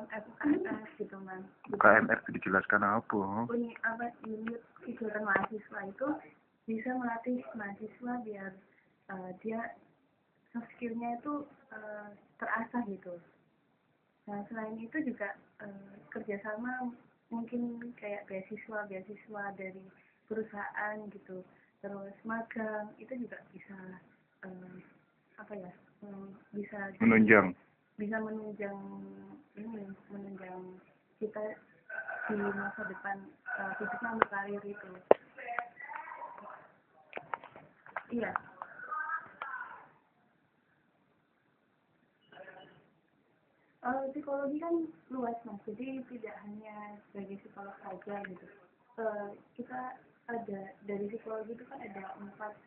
UKMF gitu Mas. UKMF itu dijelaskan apa? Unit kegiatan mahasiswa itu bisa melatih mahasiswa biar dia soft skill-nya itu terasah gitu. Nah selain itu juga kerjasama mungkin kayak beasiswa dari perusahaan gitu, terus magang itu juga bisa bisa menunjang kita di masa depan khususnya untuk karir itu. Iya. Psikologi kan luas Mas, jadi tidak hanya sebagai psikolog saja gitu. Kita ada dari psikologi itu kan ada empat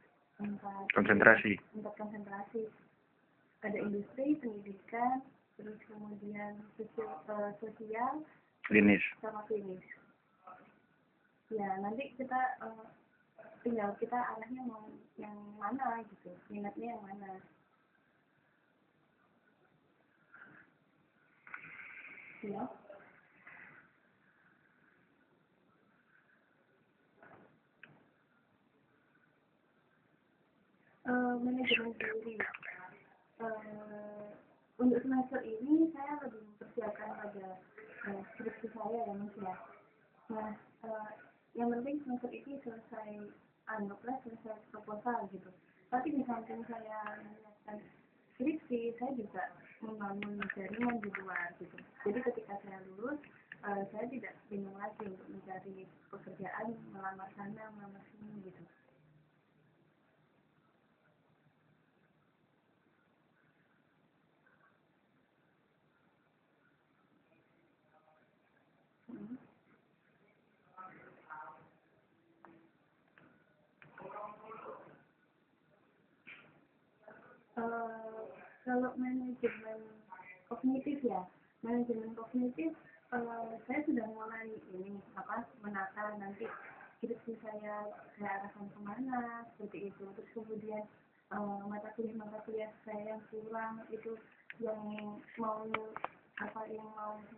konsentrasi. Ada industri, pendidikan, terus kemudian sosial, klinis. Sama klinis. Ya nanti kita tinggal kita arahnya mau yang mana gitu, minatnya yang mana. Ya. Manajemen sendiri. Untuk semester ini saya lebih mempersiapkan pada skripsi saya ya Mas ya. Nah, yang penting semester ini selesai proposal gitu. Tapi di samping saya menyiapkan skripsi, saya juga membangun jaringan di luar gitu. Jadi ketika saya lulus, saya tidak bingung lagi untuk mencari pekerjaan, melamar sana, melamar sini gitu. Kalau manajemen kognitif saya sudah mulai menata nanti skripsi saya arahkan kemana seperti itu. Terus kemudian mata kuliah saya yang kurang itu yang mau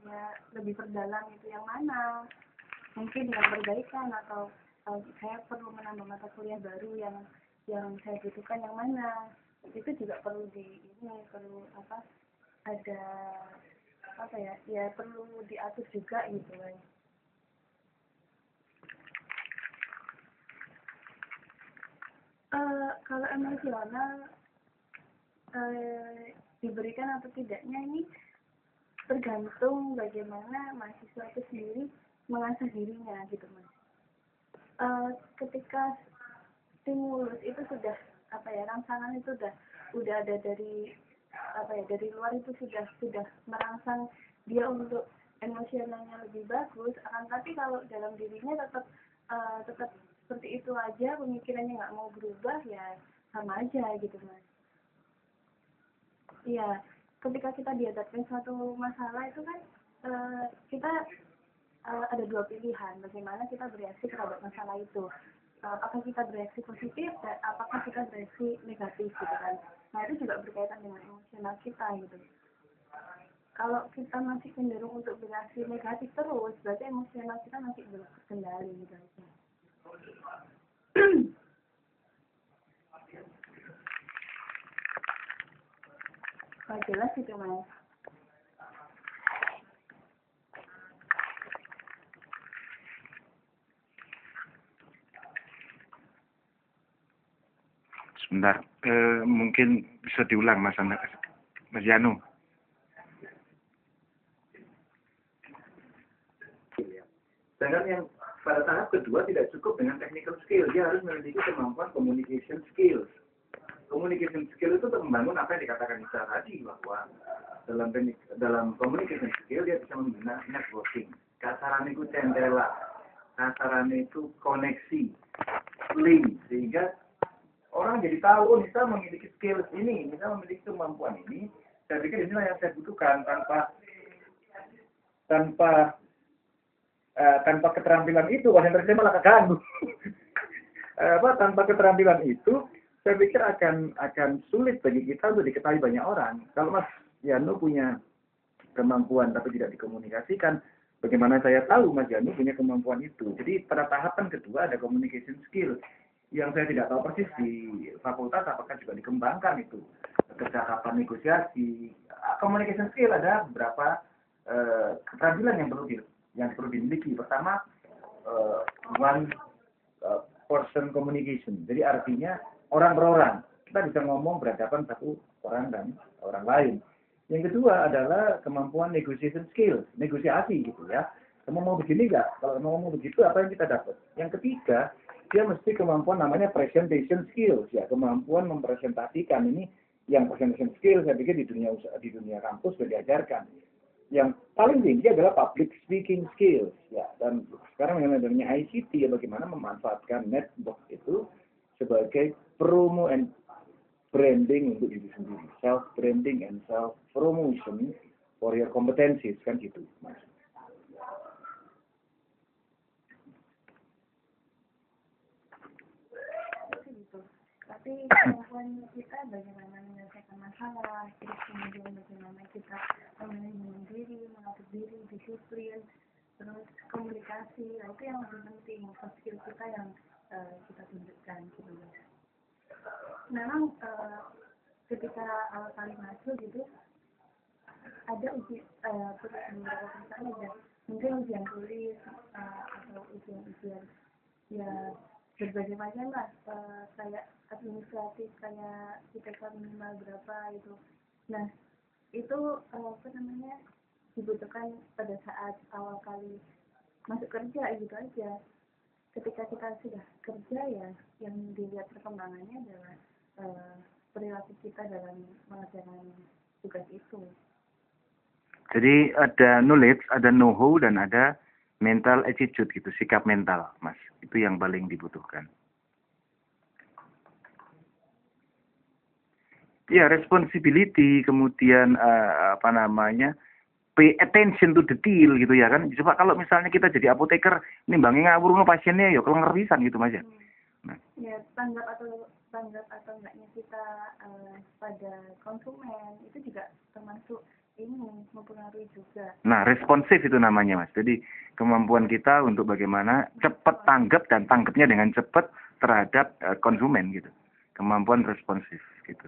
saya lebih perdalam itu yang mana, mungkin yang perbaikan atau saya perlu menambah mata kuliah baru yang saya butuhkan yang mana. Itu juga perlu perlu diatur juga gitu kan. Kalau emosional diberikan atau tidaknya ini tergantung bagaimana mahasiswa itu sendiri mengasah dirinya gitu Mas. Ketika stimulus itu sudah rangsangan itu udah ada dari luar itu sudah merangsang dia untuk emosionalnya lebih bagus, akan tapi kalau dalam dirinya tetap seperti itu aja, pemikirannya nggak mau berubah, ya sama aja gitu Mas. Iya, ketika kita dihadapkan suatu masalah itu kan kita ada dua pilihan, bagaimana kita bereaksi terhadap masalah itu. Apakah kita bereaksi positif dan apakah kita bereaksi negatif gitu kan. Nah itu juga berkaitan dengan emosional kita gitu. Kalau kita masih cenderung untuk bereaksi negatif terus, berarti emosional kita masih belum terkendali gitu aja. Jelas itu Mas. Sebentar, mungkin bisa diulang Mas Yanu. Sedangkan yang pada tahap kedua tidak cukup dengan technical skill, dia harus memiliki kemampuan communication skills. Communication skill itu untuk membangun apa yang dikatakan Nisa tadi, bahwa dalam communication skill dia bisa membina networking. Kasarannya itu centela, kasarannya itu koneksi, link, sehingga orang jadi tahu, oh Nisa memiliki skills ini, Nisa memiliki kemampuan ini. Saya pikir inilah yang saya butuhkan. Tanpa keterampilan itu, konsentrasi malah keganggu. Tanpa keterampilan itu, saya pikir akan sulit bagi kita untuk diketahui banyak orang. Kalau Mas Yanu punya kemampuan tapi tidak dikomunikasikan, bagaimana saya tahu Mas Janu punya kemampuan itu? Jadi pada tahapan kedua ada communication skill yang saya tidak tahu persis di fakultas apakah juga dikembangkan itu. Kecakapan negosiasi, communication skill ada beberapa keterampilan yang perlu dimiliki. Pertama, one person communication. Jadi artinya orang per orang. Kita bisa ngomong berhadapan satu orang dan orang lain. Yang kedua adalah kemampuan negotiation skills, negosiasi gitu ya. Kamu mau begini nggak? Kalau kamu mau begitu, apa yang kita dapat? Yang ketiga, dia mesti kemampuan namanya presentation skills ya, kemampuan mempresentasikan. Ini yang presentation skills saya pikir di dunia kampus sudah diajarkan. Yang paling tinggi adalah public speaking skills ya. Dan sekarang yang namanya ICT ya, bagaimana memanfaatkan network itu sebagai promo and branding untuk diri sendiri, self branding and self promotion for your competencies kan gitu, Mas. Tapi kemampuan kita bagaimana menyelesaikan masalah, terus kemudian bagaimana kita manajemen diri, mengatur diri, disiplin, terus komunikasi, nah itu yang lebih penting, soft skill kita yang kita tunjukkan gitu. Memang ketika awal kali masuk gitu ada beberapa perusahaan ada mungkin ujian tulis atau ujian ya berbagai macam lah, kayak administratif, kayak IPK minimal berapa itu. Nah itu dibutuhkan pada saat awal kali masuk kerja gitu aja. Ketika kita sudah kerja ya yang dilihat perkembangannya adalah perilaku kita dalam mengerjakan tugas itu. Jadi ada knowledge, ada know-how, dan ada mental attitude gitu, sikap mental, Mas. Itu yang paling dibutuhkan. Ya, responsibility, kemudian pay attention to detail gitu ya kan. Coba kalau misalnya kita jadi apoteker, nimbangin ngawur pasiennya ya kalau ngertisan gitu Mas ya. Nah. Ya, tanggap atau enggaknya kita pada konsumen itu juga termasuk ini mempengaruhi juga. Nah, responsif itu namanya Mas. Jadi kemampuan kita untuk bagaimana cepat tanggap dan tanggapnya dengan cepat terhadap konsumen gitu. Kemampuan responsif gitu.